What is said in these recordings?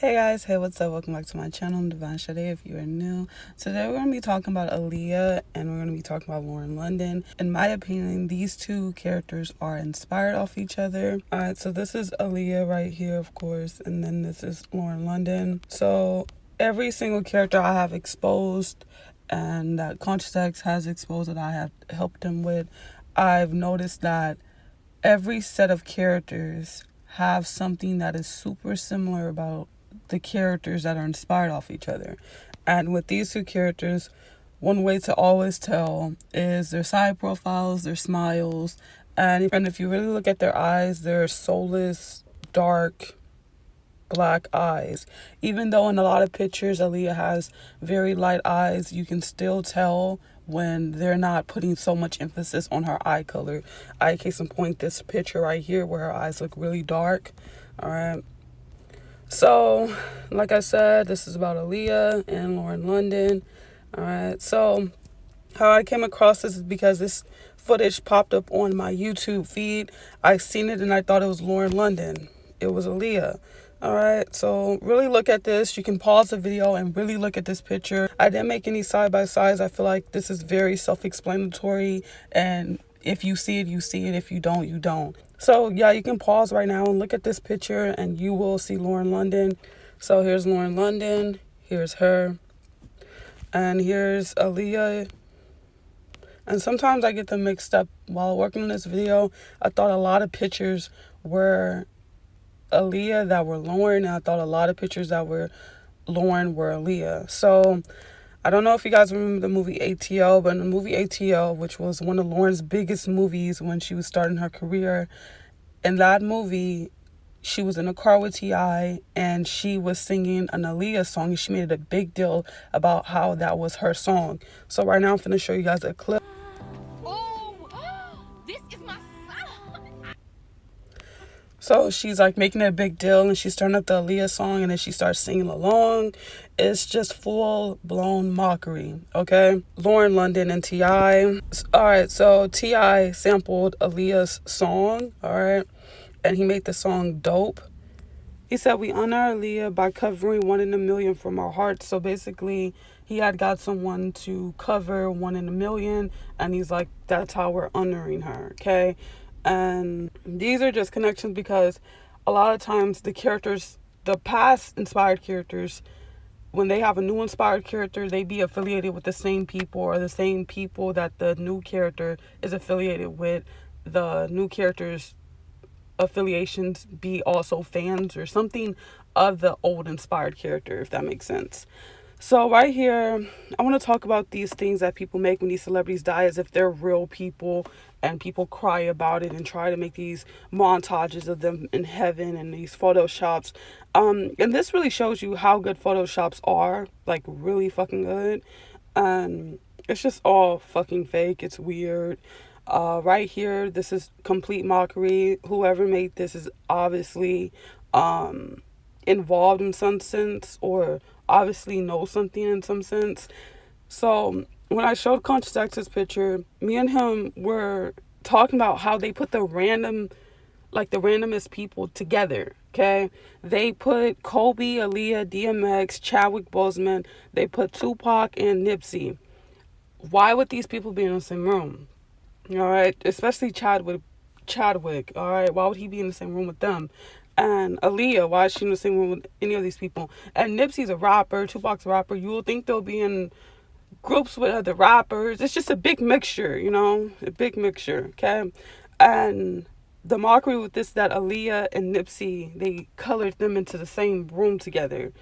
Hey guys, hey, what's up? Welcome back to my channel. I'm Divine Shade if you are new. Today we're going to be talking about Aaliyah and we're going to be talking about Lauren London. In my opinion, these two characters are inspired off each other. Alright, so this is Aaliyah right here, of course, and then this is Lauren London. So every single character I have exposed and that Conscious X has exposed that I have helped him with, I've noticed that every set of characters have something that is super similar about the characters that are inspired off each other. And with these two characters, one way to always tell is their side profiles, their smiles, and if you really look at their eyes, they're soulless, dark, black eyes. Even though in a lot of pictures Aaliyah has very light eyes, you can still tell when they're not putting so much emphasis on her eye color. Case in point, this picture right here where her eyes look really dark. All right. So, like I said, this is about Aaliyah and Lauren London. All right. So, how I came across this is because this footage popped up on my YouTube feed. I seen it and I thought it was Lauren London. It was Aaliyah. All right, so really look at this. You can pause the video and really look at this picture. I didn't make any side by sides. I feel like this is very self-explanatory, and if you see it, you see it. If you don't, you don't. So yeah, you can pause right now and look at this picture and you will see Lauren London. So here's Lauren London, here's her, and here's Aaliyah. And sometimes I get them mixed up. While working on this video, I thought a lot of pictures were Aaliyah that were Lauren, and I thought a lot of pictures that were Lauren were Aaliyah. So I don't know if you guys remember the movie ATL, but in the movie ATL, which was one of Lauren's biggest movies when she was starting her career, in that movie, she was in a car with T.I. and she was singing an Aaliyah song, and she made it a big deal about how that was her song. So right now I'm going to show you guys a clip. This is my son. So she's like making it a big deal and she's starting up the Aaliyah song and then she starts singing along. It's just full blown mockery, okay? Lauren London and T.I. Alright, so T.I. sampled Aaliyah's song, alright? And he made the song dope. He said, "We honor Aaliyah by covering 1 in a million from our hearts." So basically, he had got someone to cover 1 in a million, and he's like, that's how we're honoring her, okay? And these are just connections because a lot of times the characters, the past inspired characters, when they have a new inspired character, they be affiliated with the same people or the same people that the new character is affiliated with. The new character's affiliations be also fans or something of the old inspired character, if that makes sense. So right here, I want to talk about these things that people make when these celebrities die as if they're real people, and people cry about it and try to make these montages of them in heaven and these photoshops. And this really shows you how good photoshops are, like really fucking good. And it's just all fucking fake. It's weird. Right here, this is complete mockery. Whoever made this is obviously involved in some sense or obviously knows something in some sense. So when I showed Conscious X's picture, me and him were talking about how they put the randomest people together. Okay, they put Kobe, Aaliyah, DMX, Chadwick Boseman. They put Tupac and Nipsey. Why would these people be in the same room? All right, especially Chadwick. All right, why would he be in the same room with them? And Aaliyah, why is she in the same room with any of these people? And Nipsey's a rapper, Tupac's a rapper. You will think they'll be in groups with other rappers. It's just a big mixture, you know, a big mixture, okay? And the mockery with this, that Aaliyah and Nipsey, they colored them into the same room together,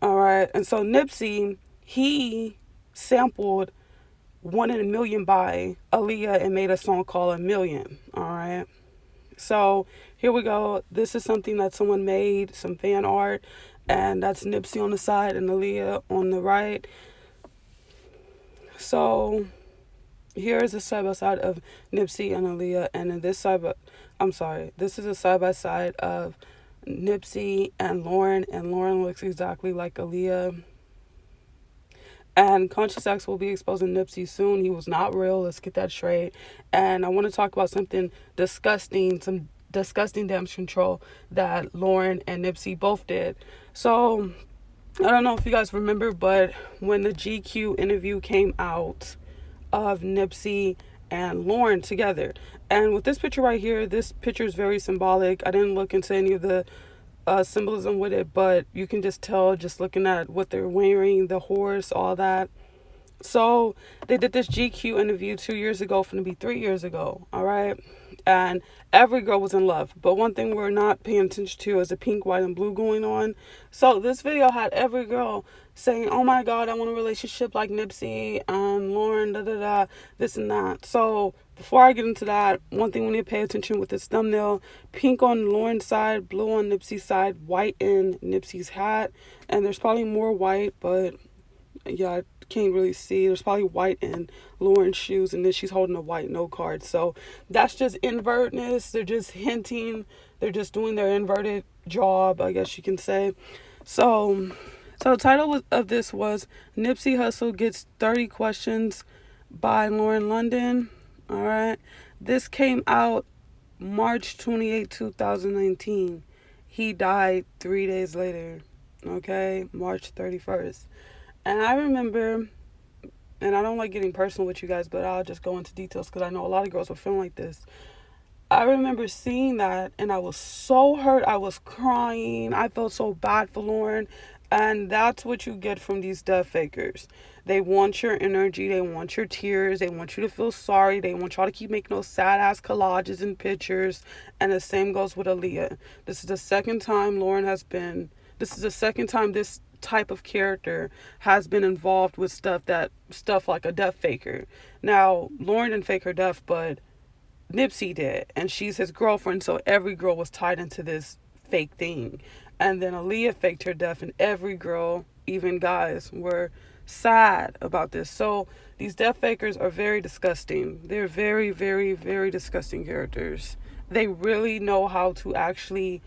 all right? And so Nipsey, he sampled 1 in a million by Aaliyah and made a song called A Million, all right? So here we go. This is something that someone made, some fan art, and that's Nipsey on the side and Aaliyah on the right. So here is a side by side of Nipsey and Aaliyah, and in this this is a side by side of Nipsey and Lauren looks exactly like Aaliyah. And Conscious X will be exposing Nipsey soon. He was not real. Let's get that straight. And I want to talk about something disgusting, some disgusting damage control that Lauren and Nipsey both did. So I don't know if you guys remember, but when the GQ interview came out of Nipsey and Lauren together, and with this picture right here, this picture is very symbolic. I didn't look into any of the symbolism with it, but you can just tell just looking at what they're wearing, the horse, all that. So they did this GQ interview 2 years ago, finna be 3 years ago, all right? And every girl was in love. But one thing we're not paying attention to is the pink, white, and blue going on. So this video had every girl saying, oh my God, I want a relationship like Nipsey and Lauren, da da da, this and that. So before I get into that, one thing we need to pay attention with this thumbnail: pink on Lauren's side, blue on Nipsey's side, white in Nipsey's hat. And there's probably more white, but yeah, I can't really see. There's probably white in Lauren's shoes, and then she's holding a white note card. So that's just invertness. They're just hinting. They're just doing their inverted job, I guess you can say. So the title of this was Nipsey Hussle Gets 30 Questions by Lauren London. All right. This came out March 28, 2019. He died 3 days later. Okay, March 31st. And I remember, and I don't like getting personal with you guys, but I'll just go into details because I know a lot of girls were feeling like this. I remember seeing that and I was so hurt. I was crying. I felt so bad for Lauren. And that's what you get from these death fakers. They want your energy. They want your tears. They want you to feel sorry. They want y'all to keep making those sad ass collages and pictures. And the same goes with Aaliyah. This is the second time this is the second time this type of character has been involved with stuff like a death faker. Now, Lauren didn't fake her death, but Nipsey did, and she's his girlfriend, so every girl was tied into this fake thing. And then Aaliyah faked her death, and every girl, even guys, were sad about this. So these death fakers are very disgusting. They're very, very, very disgusting characters. They really know how to actually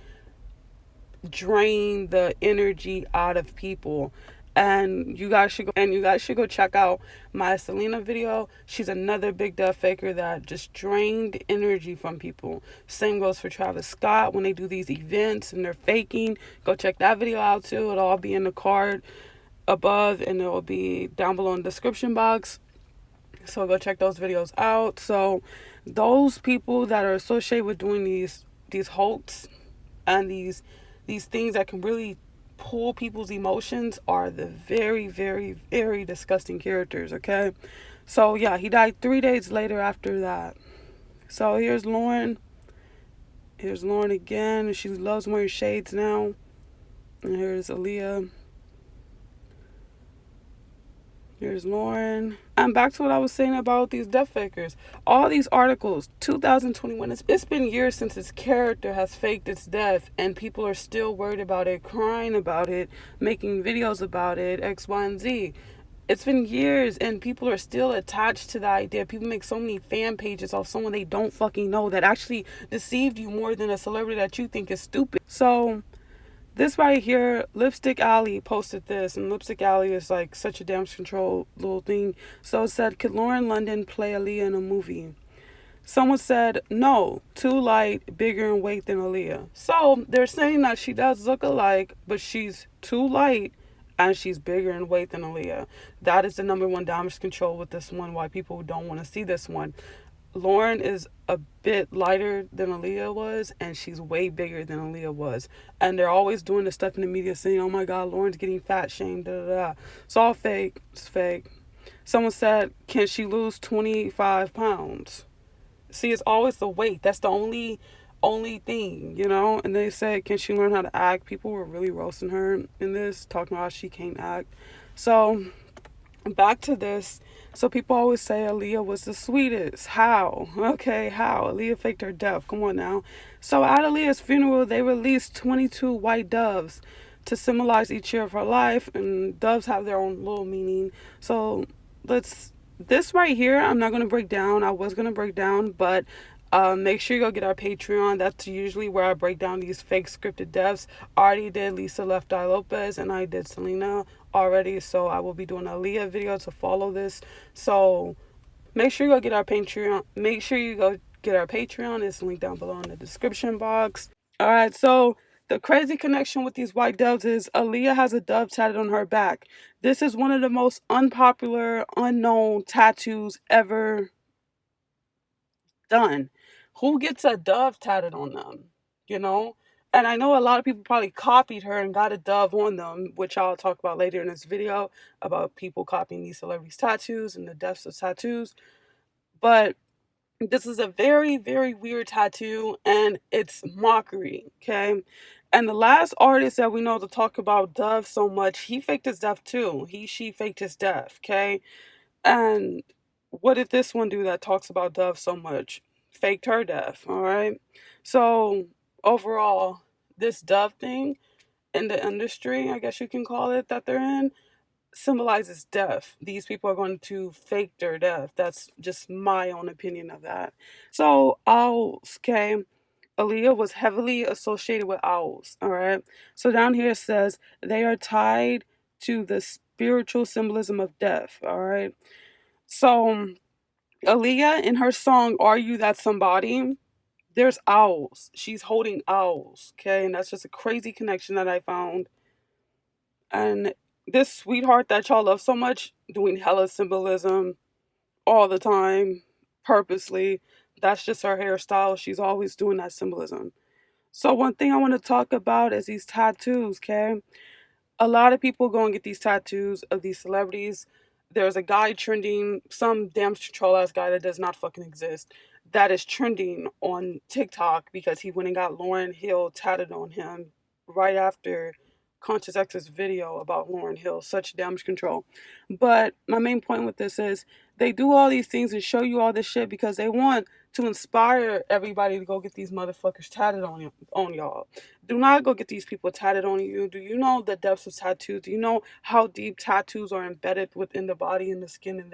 drain the energy out of people. And you guys should go check out my Selena video. She's another big death faker that just drained energy from people. Same goes for Travis Scott when they do these events and they're faking. Go check that video out too. It'll all be in the card above and it'll be down below in the description box. So go check those videos out. So those people that are associated with doing these hoax and these things that can really pull people's emotions are the very, very, very disgusting characters, okay? So yeah, he died 3 days later after that. So here's Lauren. Here's Lauren again. She loves wearing shades now. And here's Aaliyah. Here's Lauren. And back to what I was saying about these death fakers. All these articles, 2021, it's been years since this character has faked its death, and people are still worried about it, crying about it, making videos about it, X, Y, and Z. It's been years, and people are still attached to the idea. People make so many fan pages off someone they don't fucking know that actually deceived you more than a celebrity that you think is stupid. So this right here, Lipstick Alley posted this, and Lipstick Alley is like such a damage control little thing. So it said, could Lauren London play Aaliyah in a movie? Someone said, no, too light, bigger in weight than Aaliyah. So they're saying that she does look alike, but she's too light and she's bigger in weight than Aaliyah. That is the number one damage control with this one, why people don't want to see this one. Lauren is a bit lighter than Aaliyah was, and she's way bigger than Aaliyah was. And they're always doing this stuff in the media saying, oh my God, Lauren's getting fat shamed, da da da. It's all fake. It's fake. Someone said, can she lose 25 pounds? See, it's always the weight. That's the only thing, you know? And they said, can she learn how to act? People were really roasting her in this, talking about how she can't act. So back to this. So people always say Aaliyah was the sweetest. How? Okay, how? Aaliyah faked her death. Come on now. So at Aaliyah's funeral, they released 22 white doves to symbolize each year of her life. And doves have their own little meaning. So this right here, I'm not going to break down. I was going to break down, but make sure you go get our Patreon. That's usually where I break down these fake scripted deaths. I already did Lisa Left Eye Lopez, and I did Selena already. So I will be doing a Aaliyah video to follow this. So make sure you go get our Patreon. Make sure you go get our Patreon. It's linked down below in the description box. All right, so the crazy connection with these white doves is Aaliyah has a dove tatted on her back. This is one of the most unpopular, unknown tattoos ever done. Who gets a dove tatted on them? You know? And I know a lot of people probably copied her and got a dove on them, which I'll talk about later in this video about people copying these celebrities' tattoos and the deaths of tattoos. But this is a very, very weird tattoo and it's mockery, okay? And the last artist that we know to talk about Dove so much, he faked his death too. She faked his death, okay? And what did this one do that talks about Dove so much? Faked her death, all right? So overall, this Dove thing in the industry, I guess you can call it, that they're in, symbolizes death. These people are going to fake their death. That's just my own opinion of that. So owls, okay. Aaliyah was heavily associated with owls. All right. So down here it says they are tied to the spiritual symbolism of death. All right. So Aaliyah in her song "Are You That Somebody?" There's owls. She's holding owls. Okay, and that's just a crazy connection that I found. And this sweetheart that y'all love so much, doing hella symbolism all the time, purposely. That's just her hairstyle. She's always doing that symbolism. So, one thing I want to talk about is these tattoos, okay? A lot of people go and get these tattoos of these celebrities. There's a guy trending, some damage control ass guy that does not fucking exist, that is trending on TikTok because he went and got Lauryn Hill tatted on him right after Conscious X's video about Lauryn Hill. Such damage control. But my main point with this is they do all these things and show you all this shit because they want to inspire everybody to go get these motherfuckers tatted on y'all. Do not go get these people tatted on you. Do you know the depths of tattoos? Do you know how deep tattoos are embedded within the body and the skin and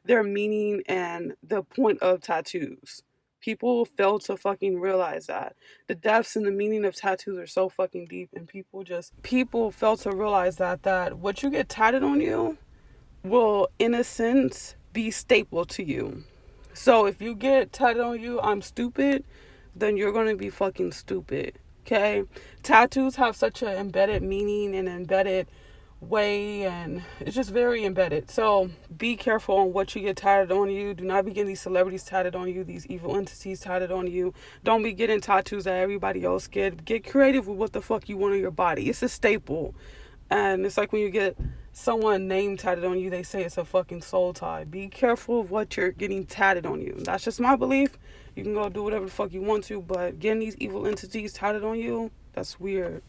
their meaning and the point of tattoos? People fail to fucking realize that. The depths and the meaning of tattoos are so fucking deep and people fail to realize that what you get tatted on you will in a sense be staple to you. So if you get tatted on you, I'm stupid, then you're gonna be fucking stupid. Okay? Tattoos have such an embedded meaning and embedded way, and it's just very embedded. So be careful on what you get tatted on you. Do not be getting these celebrities tatted on you, these evil entities tatted on you. Don't be getting tattoos that everybody else get. Get creative with what the fuck you want on your body. It's a staple. And it's like when you get someone name tatted on you, they say it's a fucking soul tie. Be careful of what you're getting tatted on you. That's just my belief. You can go do whatever the fuck you want to, but getting these evil entities tatted on you, that's weird.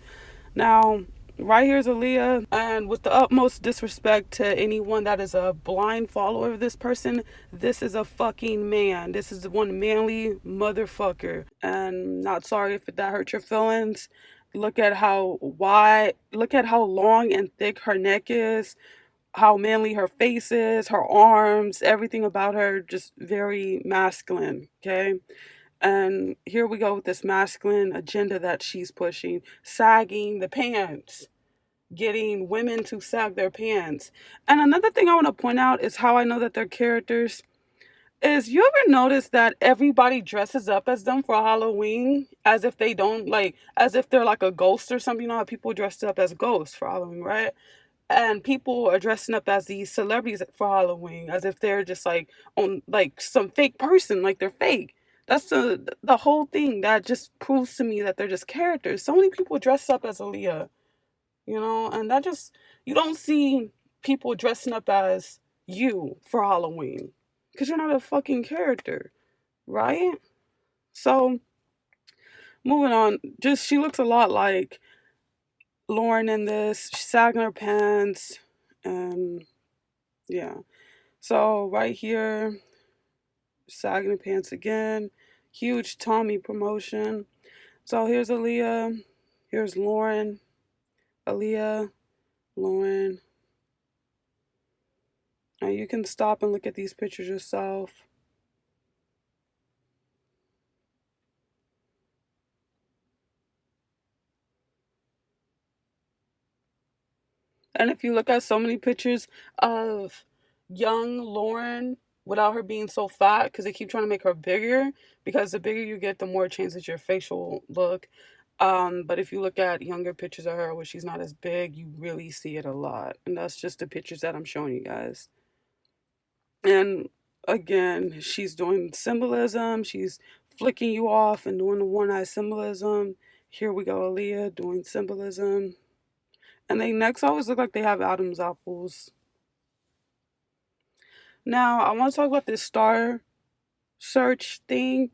Now, right here's Aaliyah, and with the utmost disrespect to anyone that is a blind follower of this person, this is a fucking man. This is one manly motherfucker. And not sorry if that hurt your feelings. Look at how long and thick her neck is, how manly her face is, her arms, everything about her just very masculine, okay? And here we go with this masculine agenda that she's pushing, sagging the pants, getting women to sag their pants. And another thing I want to point out is how I know that they're characters is you ever notice that everybody dresses up as them for Halloween as if they don't like as if they're like a ghost or something? You know how people dressed up as ghosts for Halloween, right? And people are dressing up as these celebrities for Halloween as if they're just like on like some fake person, like they're fake. That's the whole thing that just proves to me that they're just characters. So many people dress up as Aaliyah, you know, and that just you don't see people dressing up as you for Halloween because you're not a fucking character, right? So moving on, just she looks a lot like Lauren in this. She's sagging her pants, and yeah. So right here, sagging the pants again. Huge Tommy promotion. So here's Aaliyah. Here's Lauren. Aaliyah. Lauren. Now you can stop and look at these pictures yourself. And if you look at so many pictures of young Lauren without her being so fat, because they keep trying to make her bigger, because the bigger you get, the more it changes your facial look. But if you look at younger pictures of her where she's not as big, you really see it a lot. And that's just the pictures that I'm showing you guys. And again, she's doing symbolism. She's flicking you off and doing the one eye symbolism. Here we go, Aaliyah doing symbolism. And they necks always look like they have Adam's apples. Now, I want to talk about this star search thing.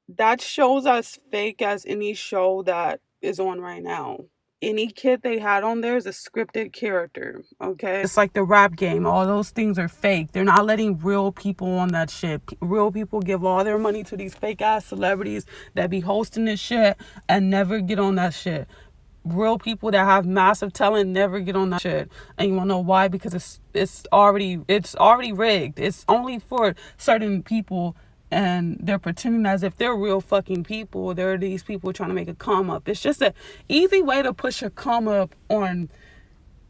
That shows as fake as any show that is on right now. Any kid they had on there is a scripted character, okay? It's like the rap game. All those things are fake. They're not letting real people on that shit. Real people give all their money to these fake ass celebrities that be hosting this shit and never get on that shit. Real people that have massive talent never get on that shit. And you wanna know why? Because it's already rigged. It's only for certain people, and they're pretending as if they're real fucking people. There are these people trying to make a come up. It's just an easy way to push a come up on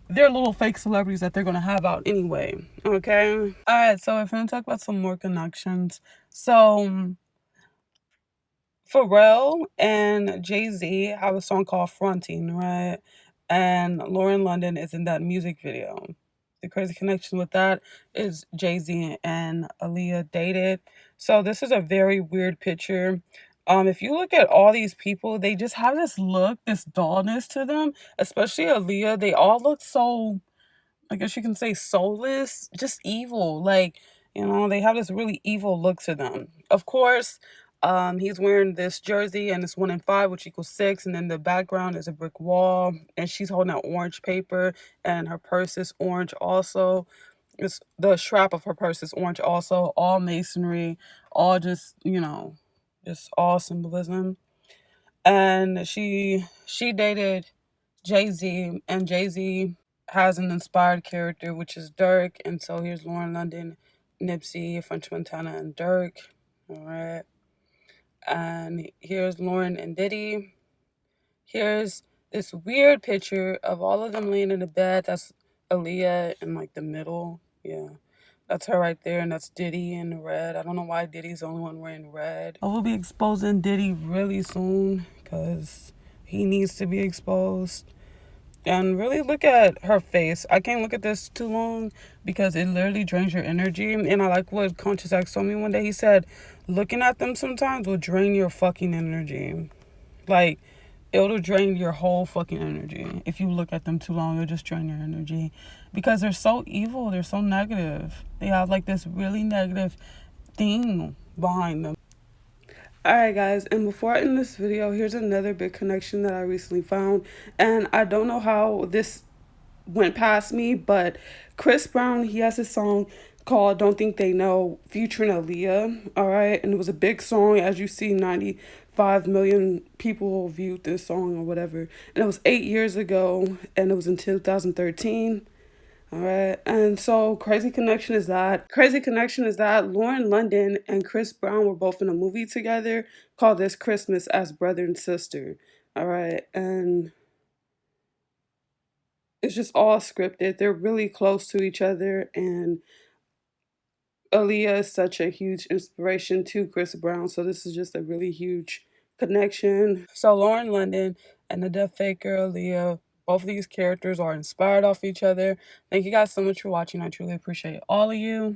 their little fake celebrities that they're gonna have out anyway. Okay. Alright, so if we're gonna talk about some more connections. So Pharrell and Jay-Z have a song called Fronting, right? And Lauren London is in that music video. The crazy connection with that is Jay-Z and Aaliyah dated. So this is a very weird picture. If you look at all these people, they just have this look, this dullness to them, especially Aaliyah. They all look so, I guess you can say, soulless, just evil. Like, they have this really evil look to them. Of course, he's wearing this jersey and it's 1 and 5, which equals 6. And then the background is a brick wall, and she's holding out orange paper, and her purse is orange also. It's the strap of her purse is orange also. All masonry, all just all symbolism. And she dated Jay-Z, and Jay-Z has an inspired character, which is Dirk. And so here's Lauren London, Nipsey, French Montana, and Dirk. All right. And here's Lauren and Diddy. Here's this weird picture of all of them laying in the bed. That's Aaliyah in like the middle. Yeah. That's her right there, and that's Diddy in the red. I don't know why Diddy's the only one wearing red. I will be exposing Diddy really soon because he needs to be exposed. And really look at her face. I can't look at this too long because it literally drains your energy. And I like what Conscious X told me one day. He said, looking at them sometimes will drain your fucking energy. Like, it'll drain your whole fucking energy. If you look at them too long, it'll just drain your energy. Because they're so evil. They're so negative. They have like this really negative thing behind them. Alright guys, and before I end this video, here's another big connection that I recently found. And I don't know how this went past me, but Chris Brown, he has a song called Don't Think They Know featuring Aaliyah, alright? And it was a big song. As you see, 95 million people viewed this song or whatever. And it was 8 years ago, and it was in 2013. All right. And so crazy connection is that Lauren London and Chris Brown were both in a movie together called This Christmas as brother and sister. All right. And it's just all scripted. They're really close to each other, and Aaliyah is such a huge inspiration to Chris Brown. So this is just a really huge connection. So Lauren London and the Death Faker Aaliyah, both of these characters are inspired off each other. Thank you guys so much for watching. I truly appreciate all of you.